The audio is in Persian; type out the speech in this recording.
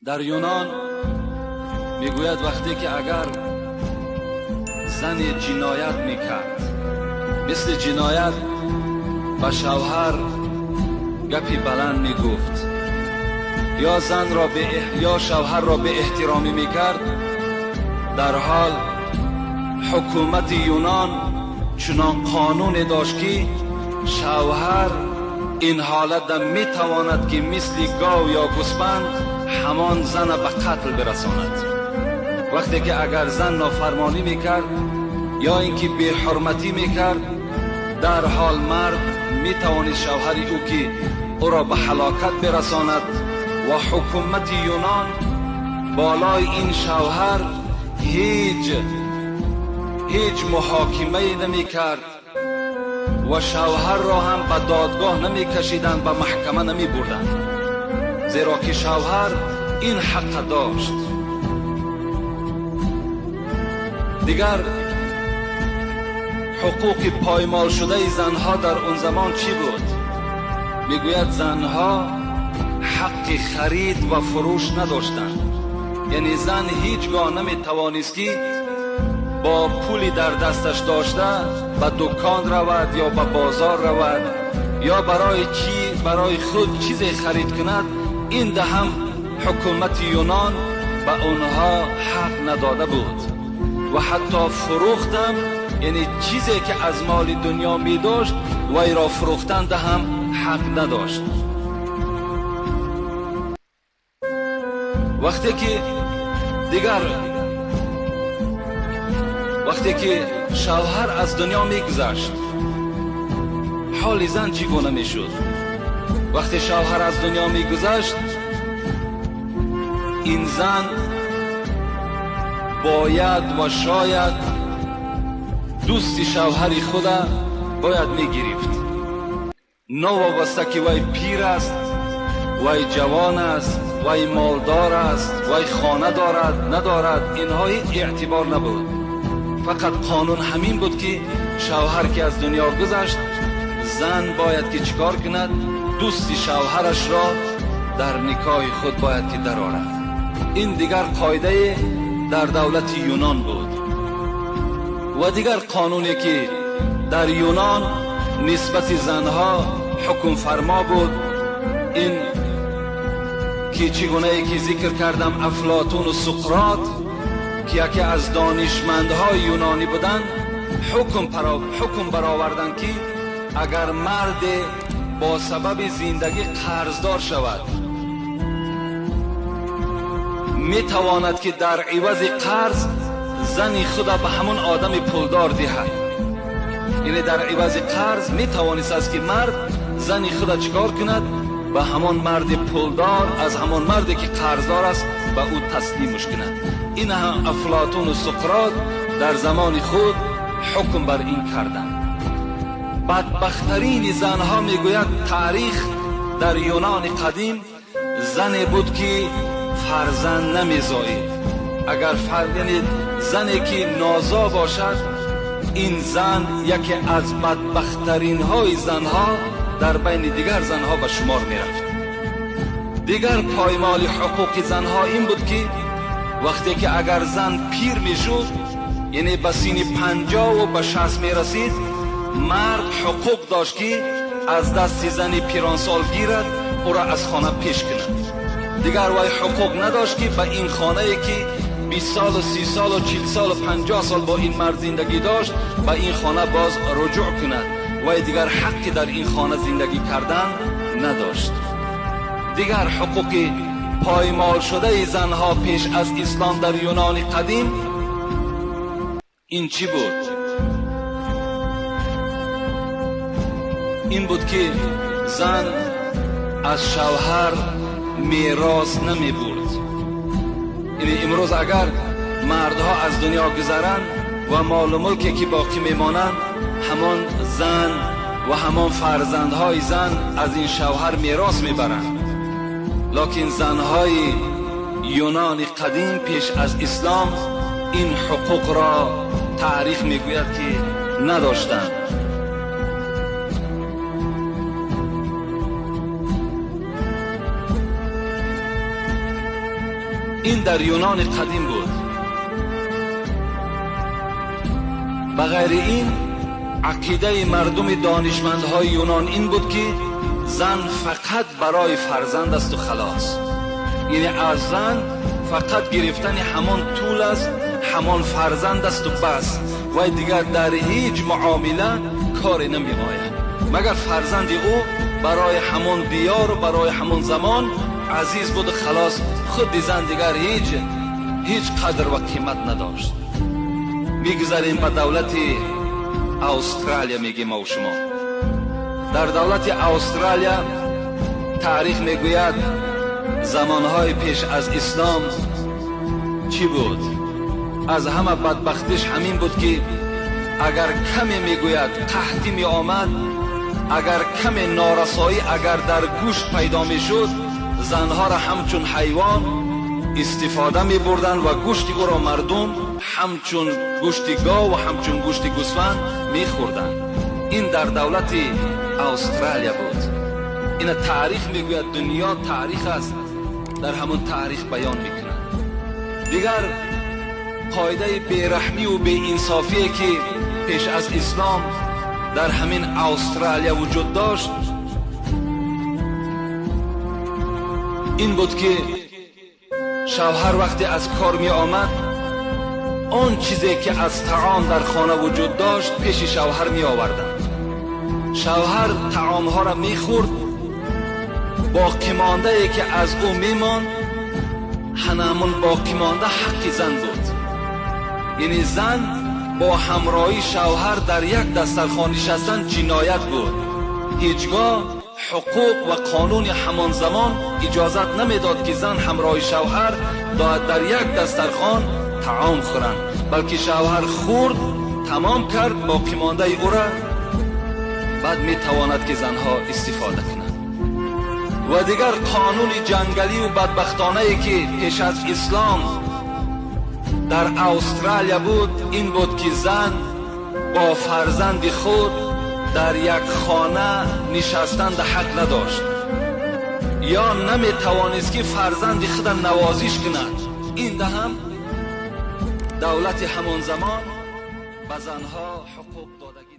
در یونان میگوید وقتی که اگر زن جنایت میکرد، مثل جنایت به شوهر گپی بلند میگفت یا زن را یا شوهر را به احترامی میکرد، در حال حکومت یونان چنان قانون داشت که شوهر این حالت میتواند که مثل گاو یا گوسفند همان زن به قتل برساند. وقتی که اگر زن نافرمانی میکرد یا اینکه بی‌حرمتی میکرد، در حال مرد میتواند شوهر او که او را به هلاکت برساند و حکومت یونان بالای این شوهر هیچ محاکمه نمی کرد و شوهر را هم به دادگاه نمی کشیدند، به محکمه نمی بردند، زیرا که شوهر این حق داشت. دیگر حقوق پایمال شده زنها در اون زمان چی بود؟ میگوید زنها حق خرید و فروش نداشتند، یعنی زن هیچگاه نمیتوانست که با پولی در دستش داشته به دکان رود یا به بازار رود یا برای خود چیزی خرید کند. این ده هم حکومت یونان به اونها حق نداده بود و حتی فروختم، یعنی چیزی که از مال دنیا می داشت وی را فروختن ده هم حق نداشت. وقتی که شوهر از دنیا میگذشت، حال زن چگونه میشد؟ وقتی شوهر از دنیا میگذشت، این زن باید و شاید دوست شوهر خود باید میگرفت، نوابسته که وی پیر است، وی جوان است، وی مالدار است، وی خانه دارد ندارد، اینها هیچ اعتبار نبود. فقط قانون همین بود که شوهر که از دنیا گذشت، زن باید که چیکار کند؟ دوست شوهرش را در نکاح خود باید که درآورد. این دیگر قاعده در دولت یونان بود. و دیگر قانونی که در یونان نسبت زنها حکم فرما بود، این که چگونه ای که ذکر کردم افلاطون و سقراط که یکی از دانشمندهای یونانی بودند، حکم برآوردند که اگر مرد با سبب زندگی قرضدار شود، می تواند که در عوض قرض زن خود به همون آدم پولدار دهد. یعنی در عوض قرض می توانست است که مرد زن خود چکار کند؟ به همون مرد پولدار، از همون مردی که قرضدار است به او تسلیمش کند. این هم افلاطون و سقراط در زمان خود حکم بر این کردند. بدبخترین زنها میگوید تاریخ در یونان قدیم زنی بود که فرزند نمیزایید. اگر یعنی زنی که نازا باشد، این زن یکی از بدبخترین های زنها در بین دیگر زنها به شمار میرفت. دیگر پایمال حقوق زنها این بود که وقتی که اگر زن پیر میشد، یعنی به سن 50 و به 60 میرسید، مرد حقوق داشت که از دست زن پیرانسال گیرد، او را از خانه پیش کند. دیگر وی حقوق نداشت که به این خانه که 20 سال و 30 سال و 40 سال و 50 سال با این مرد زندگی داشت، به این خانه باز رجوع کند. وی دیگر حقی در این خانه زندگی کردن نداشت. دیگر حقوق پایمال شده زنها پیش از اسلام در یونان قدیم این چی بود؟ این بود که زن از شوهر میراث نمی برد. یعنی امروز اگر مردها از دنیا گذرند و مال و ملکی که باقی میمانند، همان زن و همان فرزندهای زن از این شوهر میراث میبرند. لکن زنهای یونان قدیم پیش از اسلام این حقوق را تاریخ میگوید که نداشتند. این در یونان قدیم بود. بغیر این عقیده مردم دانشمندهای یونان این بود که زن فقط برای فرزند است و خلاص. یعنی از زن فقط گرفتن همان طول است، همان فرزند است و بس، و دیگر در هیچ معامله کاری نمی آید مگر فرزند او برای همان دیار و برای همان زمان عزیز بود و خلاص. خود زن دیگر هیچ قدر و قیمت نداشت. میگذاریم به دولت استرالیا. میگیم ما و شما در دولت استرالیا تاریخ میگوید زمانهای پیش از اسلام چی بود. از همه بدبختیش همین بود که اگر کمی میگوید قحطی می آمد، اگر کمی نارسایی اگر در گوشت پیدا می شد، زنها را همچون حیوان استفاده می بردن و گوشت او را مردم همچون گوشت گاو و همچون گوشت گوسفند می خوردن. این در دولت استرالیا بود. این تاریخ میگوید، دنیا تاریخ است، در همون تاریخ بیان میکنند. دیگر قاعده بیرحمی و بی انصافی که پیش از اسلام در همین استرالیا وجود داشت این بود که شوهر وقتی از کار می آمد آن چیزی که از طعام در خانه وجود داشت پیش شوهر می آوردند. شوهر طعام ها را می خورد، باقی مانده ای که از او می ماند همون باقی مانده حق زن بود. یعنی زن با همراهی شوهر در یک دسترخوان نشستن جنایت بود. هیچگاه حقوق و قانون همان زمان اجازت نمیداد که زن همراه شوهر در یک دسترخوان طعام خورند، بلکه شوهر خورد تمام کرد باقی مانده او را بعد می تواند که زنها استفاده کنند. و دیگر قانون جنگلی و بدبختانه ای که پیش از اسلام در استرالیا بود این بود که زن با فرزند خود در یک خانه نشستن حق نداشت یا نمی توانست که فرزند خود نوازش کند. این ده هم دولت همان زمان به زنها حقوق دادگی